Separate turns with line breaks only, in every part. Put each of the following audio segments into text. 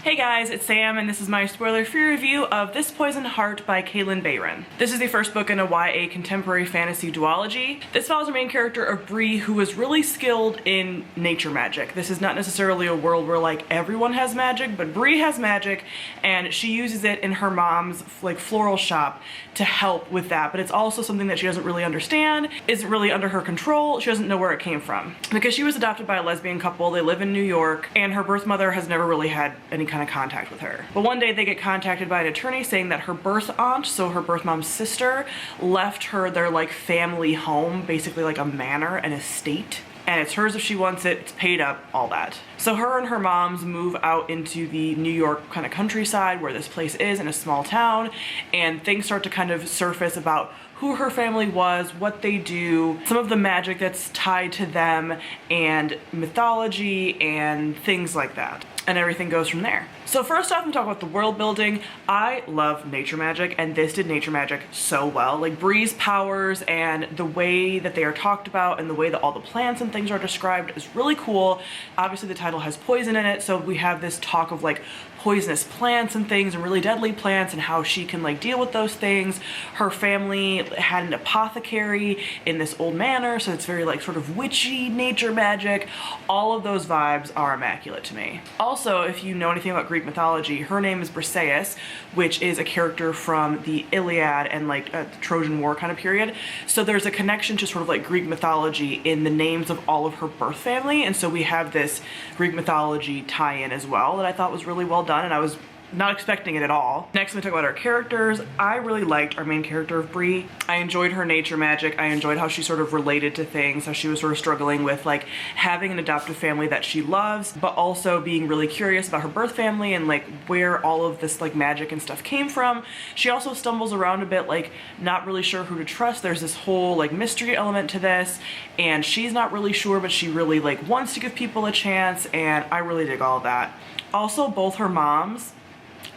Hey guys, it's Sam and this is my spoiler-free review of This Poisoned Heart by Kalynn Bayron. This is the first book in a YA contemporary fantasy duology. This follows the main character of Bree, who is really skilled in nature magic. This is not necessarily a world where like everyone has magic, but Bree has magic and she uses it in her mom's like floral shop to help with that, but it's also something that she doesn't really understand, isn't really under her control, she doesn't know where it came from. Because she was adopted by a lesbian couple, they live in New York, and her birth mother has never really had any kind of contact with her. But one day they get contacted by an attorney saying that her birth aunt, so her birth mom's sister, left her their like family home, basically like a manor, an estate. And it's hers if she wants it, it's paid up, all that. So her and her moms move out into the New York kind of countryside where this place is in a small town, and things start to kind of surface about who her family was, what they do, some of the magic that's tied to them, and mythology and things like that. And everything goes from there. So first off, I'm talking about the world building. I love nature magic, and this did nature magic so well. Like Bree's powers and the way that they are talked about and the way that all the plants and things are described is really cool. Obviously the title has poison in it, so we have this talk of like poisonous plants and things and really deadly plants and how she can like deal with those things. Her family had an apothecary in this old manor, so it's very like sort of witchy nature magic. All of those vibes are immaculate to me. Also, if you know anything about Greek mythology, her name is Briseis, which is a character from the Iliad and like the Trojan War kind of period. So there's a connection to sort of like Greek mythology in the names of all of her birth family, and so we have this Greek mythology tie-in as well that I thought was really well done, and I was not expecting it at all. Next, we talk about our characters. I really liked our main character of Bree. I enjoyed her nature magic. I enjoyed how she sort of related to things, how she was sort of struggling with like having an adoptive family that she loves, but also being really curious about her birth family and like where all of this like magic and stuff came from. She also stumbles around a bit, like not really sure who to trust. There's this whole like mystery element to this, and she's not really sure, but she really like wants to give people a chance, and I really dig all of that. Also, both her moms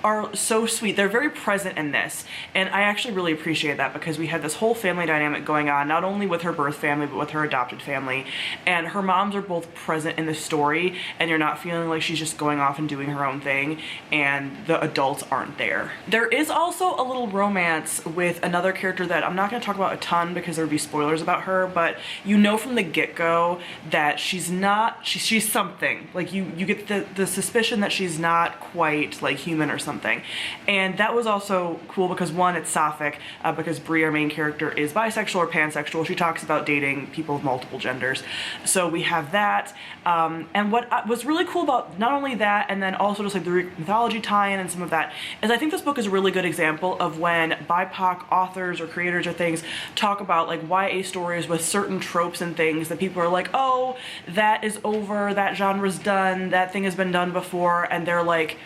are so sweet. They're very present in this, and I actually really appreciate that because we had this whole family dynamic going on, not only with her birth family but with her adopted family, and her moms are both present in the story, and you're not feeling like she's just going off and doing her own thing and the adults aren't there. There is also a little romance with another character that I'm not going to talk about a ton because there would be spoilers about her, but you know from the get-go that she's something. Like you get the suspicion that she's not quite like human or something. And that was also cool because one, it's sapphic, because Bree, our main character, is bisexual or pansexual. She talks about dating people of multiple genders. So we have that. And what was really cool about not only that, and then also just like the Greek mythology tie-in and some of that, is I think this book is a really good example of when BIPOC authors or creators or things talk about like YA stories with certain tropes and things that people are like, oh, that is over, that genre's done, that thing has been done before, and they're like,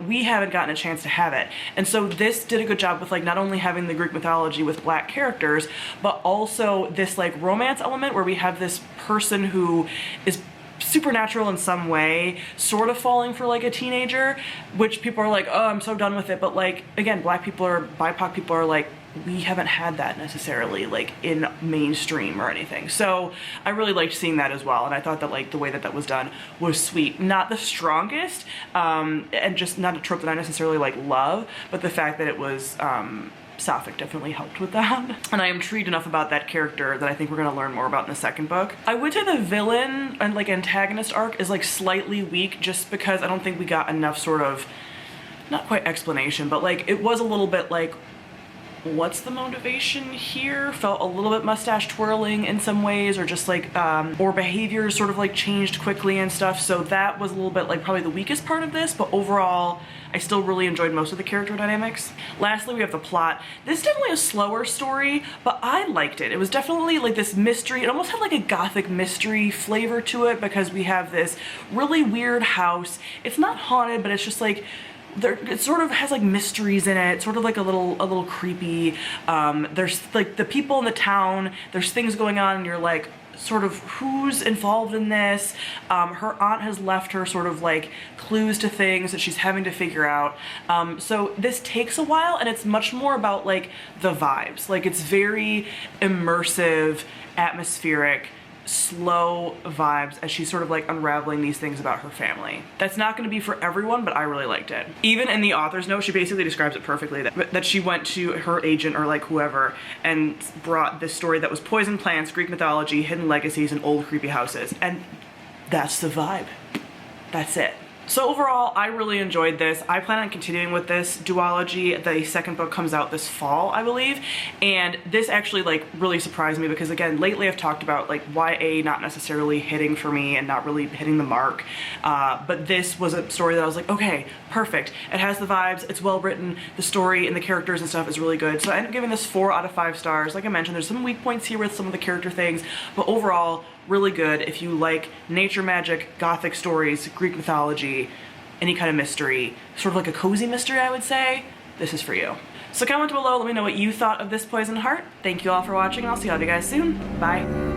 we haven't gotten a chance to have it. And so this did a good job with like not only having the Greek mythology with black characters, but also this like romance element where we have this person who is supernatural in some way, sort of falling for like a teenager, which people are like, oh, I'm so done with it. But like, again, black people or BIPOC people are like, we haven't had that necessarily like in mainstream or anything. So I really liked seeing that as well, and I thought that like the way that that was done was sweet. Not the strongest, and just not a trope that I necessarily like love, but the fact that it was sapphic definitely helped with that. And I am intrigued enough about that character that I think we're gonna learn more about in the second book. I would say the villain and like antagonist arc is like slightly weak just because I don't think we got enough sort of, not quite explanation, but like it was a little bit like, what's the motivation here? Felt a little bit mustache twirling in some ways, or just like or behaviors sort of like changed quickly and stuff. So that was a little bit like probably the weakest part of this, but overall I still really enjoyed most of the character dynamics. Lastly, we have the plot. This is definitely a slower story, but I liked it. It was definitely like this mystery. It almost had like a gothic mystery flavor to it because we have this really weird house. It's not haunted, but it's just like it sort of has like mysteries in it, sort of like a little creepy. There's like the people in the town, there's things going on and you're like, sort of who's involved in this. Her aunt has left her sort of like clues to things that she's having to figure out. So this takes a while, and it's much more about like the vibes. Like it's very immersive, atmospheric, slow vibes as she's sort of like unraveling these things about her family. That's not going to be for everyone, but I really liked it. Even in the author's note, she basically describes it perfectly, that she went to her agent or like whoever and brought this story that was poison plants, Greek mythology, hidden legacies, and old creepy houses. And that's the vibe. That's it. So overall, I really enjoyed this. I plan on continuing with this duology. The second book comes out this fall, I believe. And this actually like really surprised me because again, lately I've talked about like YA not necessarily hitting for me and not really hitting the mark. But this was a story that I was like, okay, perfect. It has the vibes, it's well written, the story and the characters and stuff is really good. So I ended up giving this 4 out of 5 stars. Like I mentioned, there's some weak points here with some of the character things, but overall, really good. If you like nature magic, gothic stories, Greek mythology, any kind of mystery, sort of like a cozy mystery, I would say, this is for you. So comment below, let me know what you thought of this Poison Heart. Thank you all for watching, and I'll see all of you guys soon. Bye.